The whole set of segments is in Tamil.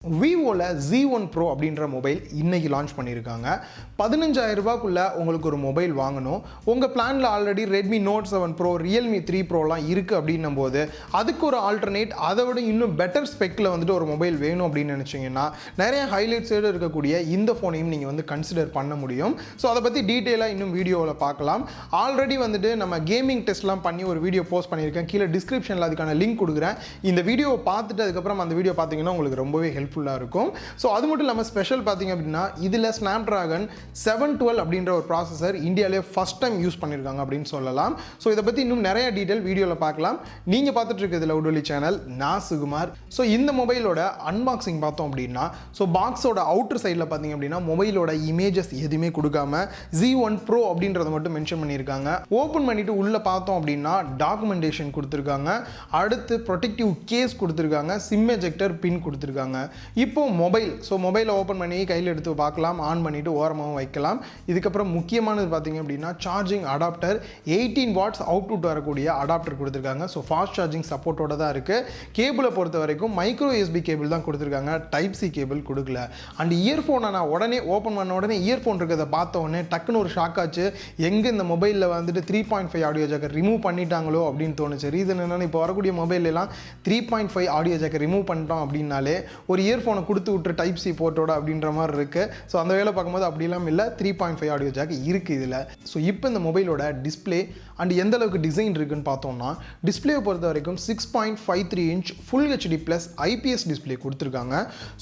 Vivo Z1 Pro அப்படின்ற மொபைல் இன்னைக்கு லான்ச் பண்ணியிருக்காங்க. 15000 ரூபாய்க்குள்ள உங்களுக்கு ஒரு மொபைல் வாங்கணும். உங்க பிளான்ல already Redmi Note 7 Pro, Realme 3 Proலாம் இருக்கு அப்படின்னும்போது அதுக்கு ஒரு ஆல்டர்னேட் அதை விட இன்னும் பெட்டர் ஸ்பெக்ல வந்துட்டு ஒரு மொபைல் வேணும் அப்படின்னு நினைச்சீங்கன்னா நிறைய ஹைலைட்ஸோட இருக்கக்கூடிய இந்த ஃபோனையும் நீங்க வந்து கன்சிடர் பண்ண முடியும். ஸோ அதை பத்தி டீட்டெயிலாக இன்னும் வீடியோவில் பார்க்கலாம். ஆல்ரெடி வந்துட்டு நம்ம கேமிங் டெஸ்ட்லாம் பண்ணி ஒரு வீடியோ போஸ்ட் பண்ணியிருக்கேன். கீழே டிஸ்கிரிப்ஷனில் அதுக்கான லிங்க் கொடுக்குறேன். இந்த வீடியோவை பார்த்துட்டு அதுக்கப்புறம் அந்த வீடியோ பார்த்தீங்கன்னா உங்களுக்கு ரொம்பவே ஹெல்ப்ஃபுல்லாக இருக்கும். ஸோ அது மட்டும் இல்லாமல் ஸ்பெஷல் பார்த்தீங்க அப்படின்னா இதில் Snapdragon 712 அப்படின்ற ஒரு ப்ராசஸர் இந்தியாவிலே ஃபர்ஸ்ட் டைம் யூஸ் பண்ணியிருக்காங்க அப்படின்னு சொல்லலாம். ஸோ இதை பற்றி இன்னும் நிறைய டீட்டெயில் வீடியோவில் பார்க்கலாம். நீங்கள் பார்த்துட்டு இருக்கிறது லவுடொலி சேனல், நான் சுகுமார். ஸோ இந்த மொபைலோட அன்பாக்சிங் பார்த்தோம் அப்படின்னா ஸோ பாக்ஸோட அவுட்டர் சைடில் பார்த்தீங்க அப்படின்னா மொபைலோட இமேஜஸ் எதுவுமே கொடுக்காம Z1 Pro அப்படின்றத மட்டும் மென்ஷன் பண்ணியிருக்காங்க. ஓப்பன் பண்ணிட்டு உள்ளே பார்த்தோம் அப்படின்னா டாக்குமெண்டேஷன் கொடுத்துருக்காங்க. அடுத்து ப்ரொடெக்டிவ் கேஸ் கொடுத்துருக்காங்க. சிம் எஜெக்டர் பின் கொடுத்துருக்காங்க. இப்போ மொபைலை ஓப்பன் பண்ணி கையில் எடுத்து பார்க்கலாம், ஆன் பண்ணிட்டு ஓரமாகவும் வைக்கலாம். இதுக்கப்புறம் முக்கியமானது பார்த்தீங்க அப்படின்னா சார்ஜிங் அடாப்டர் 18 வாட்ஸ் அவுட்புட் வரக்கூடிய அடாப்டர் கொடுத்துருக்காங்க. ஸோ ஃபாஸ்ட் சார்ஜிங் சப்போர்ட்டோட தான் இருக்குது. கேபிளை பொறுத்த வரைக்கும் மைக்ரோ USB கேபிள் தான் கொடுத்துருக்காங்க, டைப் C கேபிள் கொடுக்கல. அண்ட் இயர்ஃபோனை நான் உடனே ஓப்பன் பண்ண உடனே இயர்ஃபோன் இருக்கிறத பார்த்த உடனே டக்குன்னு ஒரு ஷாக் ஆச்சு. எங்கே இந்த மொபைலில் வந்துட்டு 3.5 ஆடியோ ஜாக்கர் ரிமூவ் பண்ணிட்டாங்களோ அப்படின்னு தோணுச்சு. ரீசன் என்னன்னா இப்போ வரக்கூடிய மொபைல் எல்லாம் 3.5 ஆடியோ ஜாக்கர் ரிமூவ் பண்ணிட்டோம் அப்படின்னாலே ஒரு இயர்ஃபோனை கொடுத்து விட்டு டைப் C போர்ட்டோட அப்படின்ற மாதிரி இருக்கு. ஸோ அந்த வேலை பார்க்கும்போது அப்படிலாம் இல்லை, 3.5 ஆடியோ ஜாக் இருக்கு இதில். ஸோ இப்போ இந்த மொபைலோட டிஸ்பிளே அண்ட் எந்த அளவுக்கு டிசைன் இருக்குன்னு பார்த்தோம்னா டிஸ்பிளேயை பொறுத்த வரைக்கும் 6.53 inch full HD plus IPS display கொடுத்துருக்காங்க.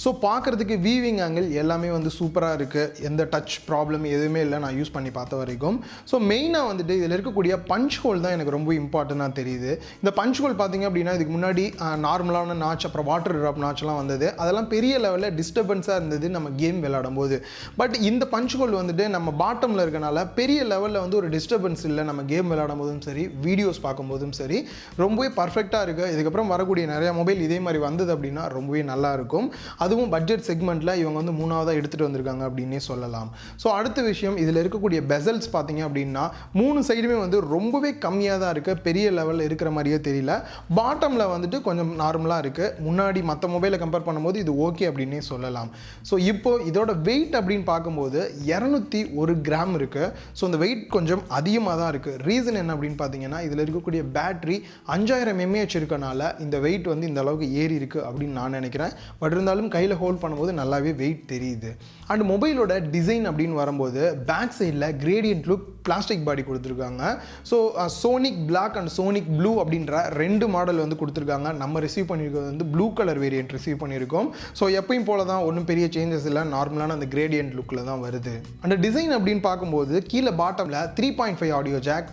ஸோ பார்க்குறதுக்கு வீவிங் ஆங்கிள் எல்லாமே வந்து சூப்பராக இருக்குது. எந்த டச் ப்ராப்ளம் எதுவுமே இல்லை நான் யூஸ் பண்ணி பார்த்த வரைக்கும். ஸோ மெயினாக வந்துட்டு இதில் இருக்கக்கூடிய பஞ்ச் ஹோல் தான் எனக்கு ரொம்ப இம்பார்ட்டண்ட்டாக தெரியுது. இந்த பஞ்ச் ஹோல் பார்த்தீங்க அப்படின்னா இதுக்கு முன்னாடி நார்மலான நாச், அப்புறம் வாட்டர் ட்ராப் நாச்லாம் வந்தது. அதெல்லாம் பெரிய லெவலில் டிஸ்டர்பன்ஸாக இருந்தது நம்ம கேம் விளையாடும் போது. பட் இந்த பஞ்ச் ஹோல் வந்துட்டு நம்ம பாட்டமில் இருக்கனால பெரிய லெவலில் வந்து ஒரு டிஸ்டர்பன்ஸ் இல்லை. நம்ம கேம் விளையாடும் போதும் சரி, வீடியோஸ் பார்க்கும்போதும் சரி, ரொம்பவே பர்ஃபெக்டாக இருக்குது. இதுக்கப்புறம் வரக்கூடிய நிறைய மொபைல் இதே மாதிரி வந்தது அப்படின்னா ரொம்பவே நல்லா இருக்கும். அதுவும் பட்ஜெட் செக்மெண்ட்டில் இவங்க வந்து 3ஆவதாக எடுத்துகிட்டு வந்திருக்காங்க அப்படின்னே சொல்லலாம். ஸோ அடுத்த விஷயம், இதில் இருக்கக்கூடிய பெசல்ஸ் பார்த்தீங்க அப்படின்னா 3 சைடுமே வந்து ரொம்பவே கம்மியாக தான் இருக்குது. பெரிய லெவலில் இருக்கிற மாதிரியே தெரியல. பாட்டமில் வந்துட்டு கொஞ்சம் நார்மலாக இருக்குது. முன்னாடி மற்ற மொபைலை கம்பேர் பண்ணும்போது இது ஓகே அப்படின்னே சொல்லலாம். ஸோ இப்போ இதோட வெயிட் அப்படின்னு பார்க்கும்போது 201 கிராம் இருக்குது. ஸோ இந்த வெயிட் கொஞ்சம் அதிகமாக தான் இருக்குது. ரீசன் என்ன அப்படின்னு பார்த்தீங்கன்னா இதில் இருக்கக்கூடிய பேட்டரி 5000 mAh இருக்கனால இந்த வெயிட் வந்து இந்த அளவுக்கு ஏறி இருக்குது அப்படின்னு நான் நினைக்கிறேன். பட் இருந்தாலும் கையில் ஹோல்ட் பண்ணும்போது நல்லாவே வெயிட் தெரியுது. அண்ட் மொபைலோட டிசைன் அப்படின்னு வரும்போது பேக் சைடில் கிரேடியன்ட் லுக் பிளாஸ்டிக் பாடி கொடுத்துருக்காங்க. So Sonic black and Sonic blue அப்படின்ற 2 மாடல் வந்து கொடுத்துருக்காங்க. நம்ம ரிசீவ் பண்ணியிருக்கிறது வந்து ப்ளூ கலர் வேரியன்ட் ரிசீவ் பண்ணியிருக்கோம். ஸோ எப்பயும் போல தான், ஒன்றும் பெரிய சேஞ்சஸ் இல்லை, நார்மலான அந்த கிரேடியன்ட் லுக்கில் தான் வருது. அந்த டிசைன் அப்படின்னு பார்க்கும்போது கீழே பாட்டமில் 3.5 audio jack,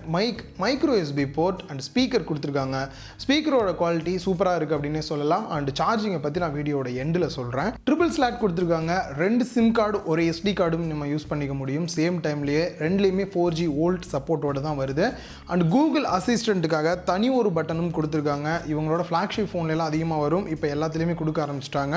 micro USB port and speaker கொடுத்துருக்காங்க. ஸ்பீக்கரோட குவாலிட்டி சூப்பராக இருக்குது அப்படின்னே சொல்லலாம். அண்ட் சார்ஜிங்கை பற்றி நான் வீடியோட எண்டில் சொல்கிறேன். ட்ரிபிள் ஸ்லாட் கொடுத்துருக்காங்க. 2 சிம் கார்டு, ஒரு SD கார்டும் நம்ம யூஸ் பண்ணிக்க முடியும். சேம் டைம்லேயே ரெண்டுலேயுமே 4G வோல்ட் சப்போர்ட்டோட தான் வருது. அண்ட் கூகுள் அசிஸ்டண்ட்டுக்காக தனி ஒரு பட்டனும் கொடுத்துருக்காங்க. இவங்களோட ஃப்ளாக்ஷிப் ஃபோன்லாம் அதிகமாக வரும், இப்போ எல்லாத்துலேயுமே கொடுக்க ஆரம்பிச்சிட்டாங்க.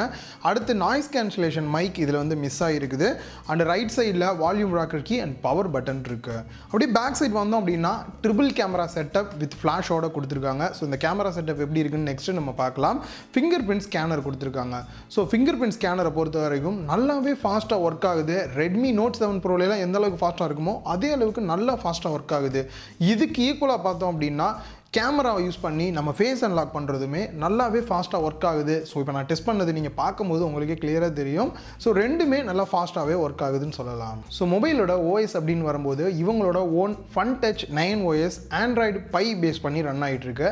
அடுத்து நாய்ஸ் கேன்சலேஷன் மைக் இதில் வந்து மிஸ் ஆகிருக்குது. அண்ட் ரைட் சைடில் volume rocker key and power button இருக்குது. அப்படியே பேக் சைட் வந்தோம் அப்படின்னா ட்ரிபிள் கேமரா செட்டப் வித் ஃப்ளாஷோட கொடுத்துருக்காங்க. ஸோ இந்த கேமரா செட்டப் எப்படி இருக்குன்னு நெக்ஸ்ட் நம்ம பார்க்கலாம். ஃபிங்கர் ஸ்கேனர் கொடுத்துருக்காங்க. ஸோ ஃபிங்கர் ஸ்கேனரை பொறுத்த வரைக்கும் நல்லாவே ஃபாஸ்ட்டாக ஒர்க் ஆகுது. Redmi Note 7 Proலாம் எந்த அளவுக்கு ஃபாஸ்ட்டாக இருக்குமோ அதே அளவுக்கு நல்லா ஃபாஸ்ட்டாக ஒர்க் ஆகுது. இதுக்கு ஈக்குவலாக பார்த்தோம் அப்படின்னா கேமராவை யூஸ் பண்ணி நம்ம ஃபேஸ் அன்லாக் பண்ணுறதுமே நல்லாவே ஃபாஸ்ட்டாக ஒர்க் ஆகுது. ஸோ இப்போ நான் டெஸ்ட் பண்ணது நீங்கள் பார்க்கும்போது உங்களுக்கே கிளியராக தெரியும். ஸோ ரெண்டுமே நல்லா ஃபாஸ்ட்டாகவே ஒர்க் ஆகுதுன்னு சொல்லலாம். ஸோ மொபைலோட OS அப்படின்னு வரும்போது இவங்களோட own Funtouch 9 OS Android pie base பண்ணி ரன் ஆகிட்டு இருக்கு.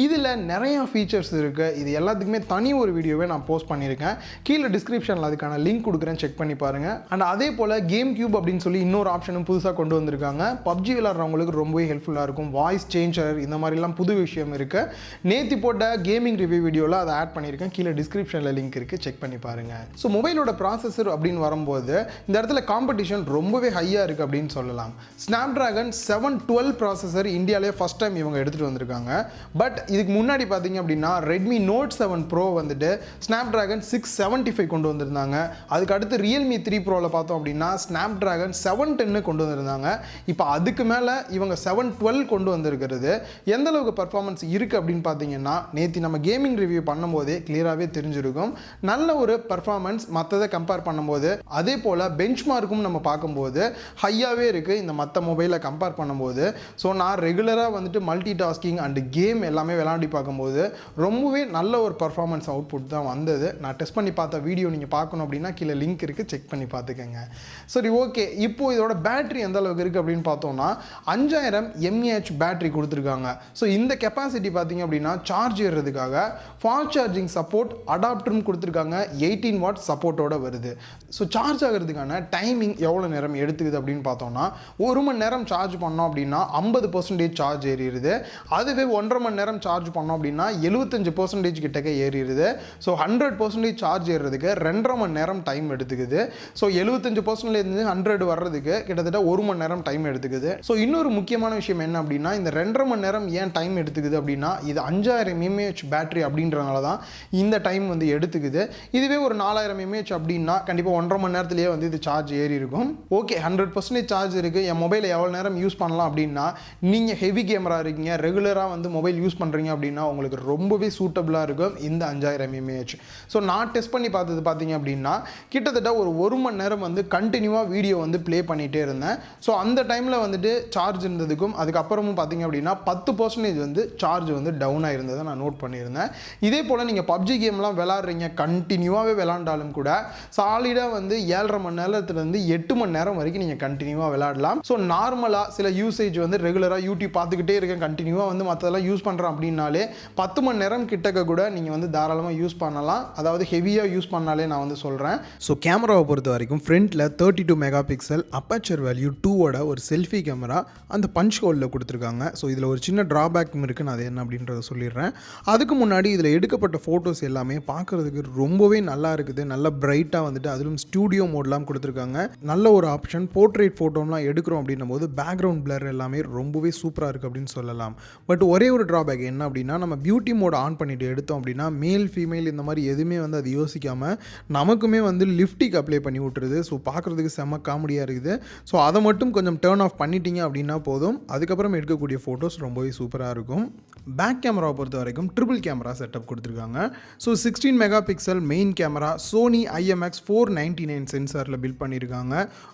இதில் நிறையா ஃபீச்சர்ஸ் இருக்குது. இது எல்லாத்துக்குமே தனி ஒரு வீடியோவே நான் போஸ்ட் பண்ணியிருக்கேன். கீழே டிஸ்கிரிப்ஷனில் அதுக்கான லிங்க் கொடுக்குறேன், செக் பண்ணி பாருங்கள். அண்ட் அதே போல் கேம் கியூப் அப்படின்னு சொல்லி இன்னொரு ஆப்ஷனும் புதுசாக கொண்டு வந்திருக்காங்க. PUBG விளாட்றவங்களுக்கு ரொம்பவே ஹெல்ப்ஃபுல்லாக இருக்கும். வாய்ஸ் சேஞ்சர் இந்த மாதிரிலாம் புது விஷயம் இருக்கு. நேத்தி போட்ட கேமிங் ரிவ்யூ வீடியோல அதை ஆட் பண்ணியிருக்கேன். கீழே டிஸ்கிரிப்ஷனில் லிங்க் இருக்கு, செக் பண்ணி பாருங்க. ஸோ மொபைலோட ப்ராசஸர் அப்படின்னு வரும்போது இந்த இடத்துல காம்படிஷன் ரொம்பவே ஹையாக இருக்குது அப்படின்னு சொல்லலாம். Snapdragon 712 ப்ராசஸர் இந்தியாவிலே ஃபர்ஸ்ட் டைம் இவங்க எடுத்துகிட்டு வந்திருக்காங்க. பட் இதுக்கு முன்னாடி பார்த்தீங்க அப்படின்னா Redmi Note 7 Pro வந்துட்டு Snapdragon 675 கொண்டு வந்திருந்தாங்க. அதுக்கு அடுத்து Realme 3 Proவில் பார்த்தோம் அப்படின்னா Snapdragon 710 கொண்டு வந்திருந்தாங்க. இப்போ அதுக்கு மேலே இவங்க 712 கொண்டு வந்திருக்கிறது. எந்த எந்த அளவுக்கு பர்ஃபார்மன்ஸ் இருக்குது அப்படின்னு பார்த்தீங்கன்னா நேற்று நம்ம கேமிங் ரிவ்யூ பண்ணும்போதே கிளியராகவே தெரிஞ்சிருக்கும். நல்ல ஒரு பர்ஃபார்மன்ஸ் மற்றதை கம்பேர் பண்ணும்போது, அதே போல் பெஞ்ச் மார்க்கும் நம்ம பார்க்கும்போது ஹையாகவே இருக்குது இந்த மற்ற மொபைலை கம்பேர் பண்ணும்போது. ஸோ நான் ரெகுலராக வந்துட்டு மல்டி டாஸ்கிங் அண்டு கேம் எல்லாமே விளாண்டி பார்க்கும்போது ரொம்பவே நல்ல ஒரு பர்ஃபார்மன்ஸ் அவுட்புட் தான் வந்தது. நான் டெஸ்ட் பண்ணி பார்த்த வீடியோ நீங்கள் பார்க்கணும் அப்படின்னா கீழே லிங்க் இருக்குது, செக் பண்ணி பார்த்துக்கோங்க. சரி, ஓகே. இப்போது இதோட பேட்டரி எந்த அளவுக்கு இருக்குது அப்படின்னு பார்த்தோம்னா 5000 mAh பேட்டரி கொடுத்துருக்காங்க. ஸோ இந்த கெப்பாசிட்டி பார்த்தீங்க அப்படின்னா சார்ஜ் ஏறுறதுக்காக ஃபாஸ்ட் சார்ஜிங் சப்போர்ட் அடாப்டரும் கொடுத்துருக்காங்க. 18 வாட் சப்போர்ட்டோட வருது. ஸோ சார்ஜ் ஆகிறதுக்கான டைமிங் எவ்வளோ நேரம் எடுத்துக்குது அப்படின்னு பார்த்தோம்னா 1 மணி நேரம் சார்ஜ் பண்ணோம் அப்படின்னா 50% சார்ஜ் ஏறிடுது. அதுவே 1.5 மணி நேரம் சார்ஜ் பண்ணோம் அப்படின்னா 75% கிட்டக்க ஏறிடுது. ஸோ 100% சார்ஜ் ஏறுறதுக்கு 2.5 மணி நேரம் டைம் எடுத்துக்குது. ஸோ 75% 100 வர்றதுக்கு கிட்டத்தட்ட 1 மணி நேரம் டைம் எடுத்துக்குது. ஸோ இன்னொரு முக்கியமான விஷயம் என்ன அப்படின்னா இந்த 2.5 மணி நேரம் ஏன் டைம் எடுத்துக்குது அப்படின்னா இது 5000 mAh பேட்டரி அப்படின்றனால தான் இந்த டைம் வந்து எடுத்துக்குது. இதுவே ஒரு 4000 mAh அப்படின்னா கண்டிப்பாக 1.5 மணி நேரத்திலேயே வந்து இது சார்ஜ் ஏறி இருக்கும். ஓகே, 100% சார்ஜ் இருக்குது, என் மொபைலை எவ்வளோ நேரம் யூஸ் பண்ணலாம் அப்படின்னா நீங்கள் ஹெவி கேமரா இருக்கீங்க, ரெகுலராக வந்து மொபைல் யூஸ் பண்ணுறீங்க அப்படின்னா உங்களுக்கு ரொம்பவே சூட்டபுளாக இருக்கும் இந்த 5000 mAh. ஸோ நான் டெஸ்ட் பண்ணி பார்த்தது பார்த்தீங்க அப்படின்னா கிட்டத்தட்ட ஒரு 1 மணி நேரம் வந்து கண்டினியூவாக வீடியோ வந்து ப்ளே பண்ணிகிட்டே இருந்தேன். ஸோ அந்த டைமில் வந்துட்டு சார்ஜ் இருந்ததுக்கும் அதுக்கப்புறமும் பார்த்தீங்க அப்படின்னா 10% வந்து சார்ஜ் வந்து டவுனாக இருந்ததை நான் நோட் பண்ணியிருந்தேன். இதே போல் நீங்கள் பப்ஜி கேம்லாம் விளாட்றீங்க, கண்டினியூவாகவே விளாண்டாலும் கூட சாலிடாக வந்து 7.5 மணி நேரத்துலேருந்து 8 மணி நேரம் வரைக்கும் நீங்கள் கண்டினியூவாக விளாடலாம். ஸோ நார்மலாக சில யூசேஜ் வந்து ரெகுலராக யூடியூப் பார்த்துக்கிட்டே இருக்கேன், கண்டினியூவாக வந்து மற்றதெல்லாம் யூஸ் பண்ணுறேன் அப்படின்னாலே 10 மணி நேரம் கிட்டக்க கூட நீங்கள் வந்து தாராளமாக யூஸ் பண்ணலாம். அதாவது ஹெவியாக யூஸ் பண்ணாலே நான் வந்து சொல்கிறேன். ஸோ கேமராவை பொறுத்த வரைக்கும் ஃப்ரண்ட்டில் 32 மெகா பிக்சல் அப்பேச்சர் வேல்யூ 2ஓட ஒரு செல்ஃபி கேமரா அந்த பஞ்ச் ஹோலில் கொடுத்துருக்காங்க. ஸோ இதில் ஒரு சின்ன ட்ராபேக்கும் இருக்குன்னு அது என்ன அப்படின்றத சொல்லிடுறேன். அதுக்கு முன்னாடி இதில் எடுக்கப்பட்ட ஃபோட்டோஸ் எல்லாமே பார்க்குறதுக்கு ரொம்பவே நல்லா இருக்குது. நல்ல பிரைட்டாக வந்துட்டு அதிலும் ஸ்டூடியோ மோட்லாம் கொடுத்துருக்காங்க. நல்ல ஒரு ஆப்ஷன். போர்ட்ரேட் ஃபோட்டோலாம் எடுக்கிறோம் அப்படின்னும் போது பேக்ரவுண்ட் பிளர் எல்லாமே ரொம்பவே சூப்பராக இருக்குது அப்படின்னு சொல்லலாம். பட் ஒரே ஒரு ட்ராபேக் என்ன அப்படின்னா நம்ம பியூட்டி மோட் ஆன் பண்ணிட்டு எடுத்தோம் அப்படின்னா மேல் ஃபீமேல் இந்த மாதிரி எதுவுமே வந்து அது யோசிக்காமல் நமக்குமே வந்து லிப்டிக் அப்ளை பண்ணி விட்டுருது. ஸோ பார்க்குறதுக்கு செம்ம காமெடியாக இருக்குது. ஸோ அதை மட்டும் கொஞ்சம் டேர்ன் ஆஃப் பண்ணிட்டீங்க அப்படின்னா போதும், அதுக்கப்புறம் எடுக்கக்கூடிய ஃபோட்டோஸ் ரொம்பவே சூப்பராக இருக்கும். பேக் கேமராவை பொறுத்த வரைக்கும் ட்ரிபிள் கேமரா செட்டப் கொடுத்துருக்காங்க. So 16 megapixel main camera Sony IMX499 சென்சாரில் பில்ட் பண்ணியிருக்காங்க.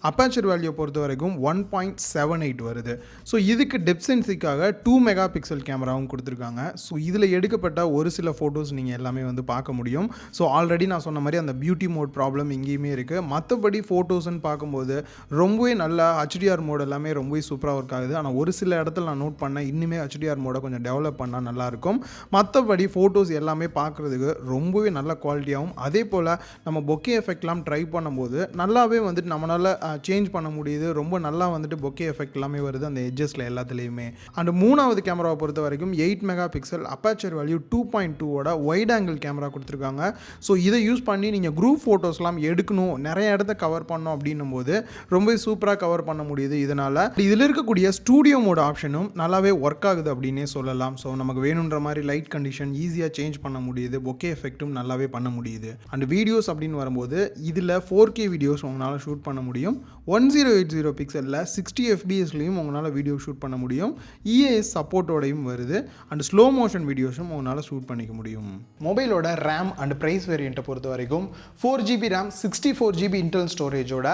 அப்பேச்சர் வேல்யூ பொறுத்த வரைக்கும் 1.78 வருது. ஸோ இதுக்கு டெப்த் சென்சிக்காக 2 மெகா பிக்சல் கேமராவும் கொடுத்துருக்காங்க. ஸோ இதில் எடுக்கப்பட்ட ஒரு சில ஃபோட்டோஸ் நீங்கள் எல்லாமே வந்து பார்க்க முடியும். ஸோ ஆல்ரெடி நான் சொன்ன மாதிரி அந்த பியூட்டி மோட் ப்ராப்ளம் இங்கேயுமே இருக்குது. மற்றபடி ஃபோட்டோஸ்ன்னு பார்க்கும்போது ரொம்பவே நல்லா HDR மோட் எல்லாமே ரொம்பவே சூப்பராக ஒர்க் ஆகுது. ஆனால் ஒரு சில இடத்துல நான் நோட் பண்ணேன் இன்னுமே HDR மோடை கொஞ்சம் டெவலப் பண்ணால் நல்லாயிருக்கும். மற்றபடி ஃபோட்டோஸ் எல்லாமே பார்க்குறதுக்கு ரொம்பவே நல்ல குவாலிட்டியாகவும் அதே போல் நம்ம பொக்கே எஃபெக்ட்லாம் ட்ரை பண்ணும்போது நல்லாவே வந்துட்டு நம்மளால் சேஞ்ச் பண்ண முடியுது. ரொம்ப நல்லா வந்துட்டு பொக்கே எஃபெக்ட் எல்லாமே வருது அந்த எட்ஜஸில் எல்லாத்துலேயுமே. அண்ட் மூணாவது கேமராவை பொறுத்த வரைக்கும் 8 மெகா பிக்சல் அப்பேச்சர் வேல்யூ 2.2ஓட வைட் ஆங்கிள் கேமரா கொடுத்துருக்காங்க. ஸோ இதை யூஸ் பண்ணி நீங்கள் குரூப் ஃபோட்டோஸ்லாம் எடுக்கணும், நிறைய இடத்த கவர் பண்ணோம் அப்படின்னும் போது ரொம்ப சூப்பராக கவர் பண்ண முடியுது. இதனால் இதில் இருக்கக்கூடிய ஸ்டூடியோ மோட் ஆப்ஷனும் நல்லாவே ஒர்க் ஆகுது அப்படின்னே சொல்லலாம். ஸோ நமக்கு வேணுன்ற மாதிரி லைட் கண்டிஷன் ஈஸியாக சேஞ்ச் பண்ண முடியுது. பொக்கே எஃபெக்ட்டும் நல்லாவே பண்ண முடியுது. அண்ட் வீடியோஸ் அப்படின்னு வரும்போது இதில் 4K வீடியோஸ் உங்களால் ஷூட் பண்ண முடியும். 1080 பிக்சலில் 60 fps உங்களால் வீடியோ ஷூட் பண்ண முடியும். EAS சப்போர்ட்டோடையும் வருது. அண்ட் ஸ்லோ மோஷன் வீடியோஸும் உங்களால் ஷூட் பண்ணிக்க முடியும். மொபைலோட ரேம் அண்ட் ப்ரைஸ் வேரியண்ட்டை பொறுத்த வரைக்கும் 4GB ரேம் 64GB இன்டர்னல் ஸ்டோரேஜோட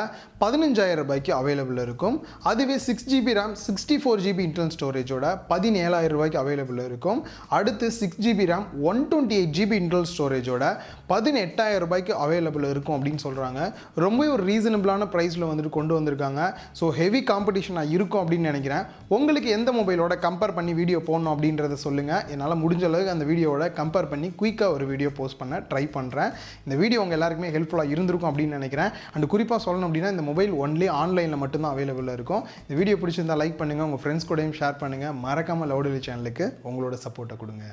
15000 ரூபாய்க்கு அவைலபிள் இருக்கும். அதுவே 6GB ரேம் 64GB இன்டர்னல் ஸ்டோரேஜோட 17000 ரூபாய்க்கு அவைலபிள் இருக்கும். அடுத்து 6GB ரேம் 128GB இன்டர்னல் ஸ்டோரேஜோட 18000 ரூபாய்க்கு அவைலபிள் இருக்கும் அப்படின்னு சொல்கிறாங்க. ரொம்ப ஒரு ரீசனபிளான ப்ரைஸில் வந்துட்டு கொண்டு வந்திருக்காங்க. ஸோ ஹெவி காம்படிஷனாக இருக்கும் அப்படின்னு நினைக்கிறேன். உங்களுக்கு எந்த மொபைலோட கம்பேர் பண்ணி வீடியோ போடணும் அப்படின்றத சொல்லுங்கள். என்னால் முடிஞ்ச அளவுக்கு அந்த வீடியோவோட கம்பேர் பண்ணி குயிக்காக ஒரு வீடியோ போஸ்ட் பண்ண ட்ரை பண்ணுறேன். இந்த வீடியோ உங்கள் எல்லாருக்குமே ஹெல்ப்ஃபுல்லாக இருந்திருக்கும் அப்படின்னு நினைக்கிறேன். அண்ட் குறிப்பாக சொல்லணும் அப்படின்னா இந்த மொபைல் ஒன்லி ஆன்லைனில் மட்டும்தான் அவைலபிள் இருக்கும். இந்த வீடியோ பிடிச்சிருந்தால் லைக் பண்ணுங்கள், உங்கள் ஃப்ரெண்ட்ஸ் கூடயும் ஷேர் பண்ணுங்கள். மறக்காமல் லவுடலி சேனலுக்கு உங்களோட சப்போர்ட்டை கொடுங்க.